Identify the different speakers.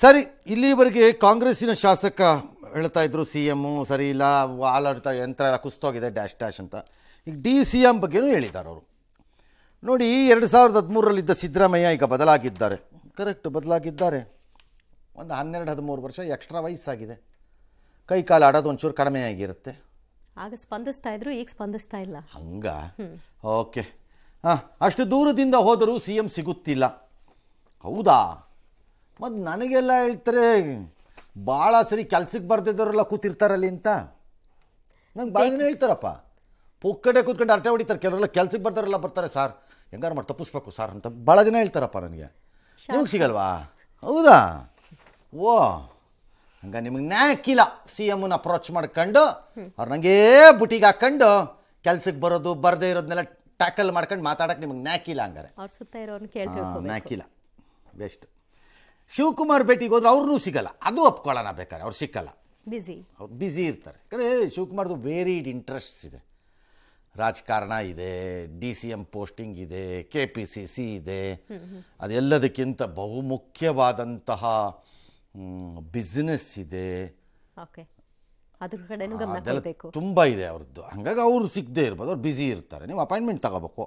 Speaker 1: ಸರಿ, ಇಲ್ಲಿವರೆಗೆ ಕಾಂಗ್ರೆಸ್ಸಿನ ಶಾಸಕ ಹೇಳ್ತಾ ಇದ್ರು ಸಿ ಎಮ್ಮು ಸರಿ ಇಲ್ಲ, ಆಡಳಿತ ಯಂತ್ರ ಎಲ್ಲ ಕುಸ್ತೋಗಿದೆ ಡ್ಯಾಶ್ ಡ್ಯಾಶ್ ಅಂತ. ಈಗ ಡಿ ಸಿ ಎಂ ಬಗ್ಗೆನೂ ಹೇಳಿದ್ದಾರೆ ಅವರು. ನೋಡಿ, 2013ರಲ್ಲಿದ್ದ ಸಿದ್ದರಾಮಯ್ಯ ಈಗ ಬದಲಾಗಿದ್ದಾರೆ. ಕರೆಕ್ಟ್, ಬದಲಾಗಿದ್ದಾರೆ. ಒಂದು 12-13 ವರ್ಷ ಎಕ್ಸ್ಟ್ರಾ ವಯಸ್ಸಾಗಿದೆ. ಕೈ ಕಾಲು ಆಡೋದು ಒಂಚೂರು ಕಡಿಮೆ ಆಗಿರುತ್ತೆ.
Speaker 2: ಆಗ ಸ್ಪಂದಿಸ್ತಾ ಇದ್ರು, ಈಗ ಸ್ಪಂದಿಸ್ತಾ ಇಲ್ಲ.
Speaker 1: ಹಂಗ ಓಕೆ. ಅಷ್ಟು ದೂರದಿಂದ ಹೋದರೂ ಸಿ ಎಂ ಸಿಗುತ್ತಿಲ್ಲ. ಹೌದಾ? ಮತ್ತು ನನಗೆಲ್ಲ ಹೇಳ್ತಾರೆ ಭಾಳ ಸರಿ ಕೆಲ್ಸಕ್ಕೆ ಬರ್ದಿದ್ದವರೆಲ್ಲ ಕೂತಿರ್ತಾರಲ್ಲಿ ಅಂತ. ನಂಗೆ ಭಾಳ ಜನ ಹೇಳ್ತಾರಪ್ಪ, ಪುಕ್ಕಡೆ ಕೂತ್ಕೊಂಡು ಅರಟೆ ಹೊಡಿತಾರೆ. ಕೆಲವರೆಲ್ಲ ಕೆಲ್ಸಕ್ಕೆ ಬರ್ತಾರೆಲ್ಲ ಬರ್ತಾರೆ, ಸಾರ್ ಹೆಂಗಾರು ಮಾಡಿ ತಪ್ಪಿಸ್ಬೇಕು ಸಾರ್ ಅಂತ ಭಾಳ ಜನ ಹೇಳ್ತಾರಪ್ಪ. ನನಗೆ ನಿಮಗೆ ಸಿಗಲ್ವಾ? ಹೌದಾ? ಓ, ಹಂಗ ನಿಮಗೆ ನ್ಯಾಕಿಲ್ಲ ಸಿ ಎಮ್ಮನ್ನ ಅಪ್ರೋಚ್ ಮಾಡ್ಕೊಂಡು ಅವ್ರು ನನಗೇ ಬುಟಿಗೆ ಹಾಕೊಂಡು ಕೆಲ್ಸಕ್ಕೆ ಬರೋದು ಬರದೇ ಇರೋದನ್ನೆಲ್ಲ ಟ್ಯಾಕಲ್ ಮಾಡ್ಕೊಂಡು ಮಾತಾಡೋಕೆ ನಿಮಗೆ ನ್ಯಾಕಿಲ್ಲ. ಹಂಗಾರೆ
Speaker 2: ಅವ್ರ ಸುತ್ತ ಇರೋರ್ನ ಕೇಳ್ತಿರ್ಬೇಕು.
Speaker 1: ನ್ಯಾಕಿಲ್ಲ. ಬೆಸ್ಟ್. ಶಿವಕುಮಾರ್ ಭೇಟಿಗೆ ಹೋದ್ರೆ ಅವ್ರನ್ನೂ ಸಿಗಲ್ಲ, ಅದು ಒಪ್ಕೊಳ್ಳೋಣ. ಬೇಕಾರೆ ಅವ್ರು ಸಿಕ್ಕಲ್ಲ, ಅವ್ರು ಬ್ಯುಸಿ ಇರ್ತಾರೆ. ಯಾಕಂದರೆ ಶಿವಕುಮಾರ್ದು ವೇರಿಡ್ ಇಂಟ್ರೆಸ್ಟ್ಸ್ ಇದೆ. ರಾಜಕಾರಣ ಇದೆ, ಡಿ ಸಿ ಎಂ ಪೋಸ್ಟಿಂಗ್ ಇದೆ, KPCC ಇದೆ. ಅದೆಲ್ಲದಕ್ಕಿಂತ ಬಹುಮುಖ್ಯವಾದಂತಹ ಬಿಸ್ನೆಸ್ ಇದೆ.
Speaker 2: ಅದ್ರ ಕಡೆನೂ ಗಮನ ಕೊಡಬೇಕು.
Speaker 1: ತುಂಬ ಇದೆ ಅವ್ರದ್ದು. ಹಾಗಾಗಿ ಅವರು ಸಿಗದೆ ಇರ್ಬೋದು, ಅವ್ರು ಬ್ಯುಸಿ ಇರ್ತಾರೆ. ನೀವು ಅಪಾಯಿಂಟ್ಮೆಂಟ್ ತಗೋಬೇಕು.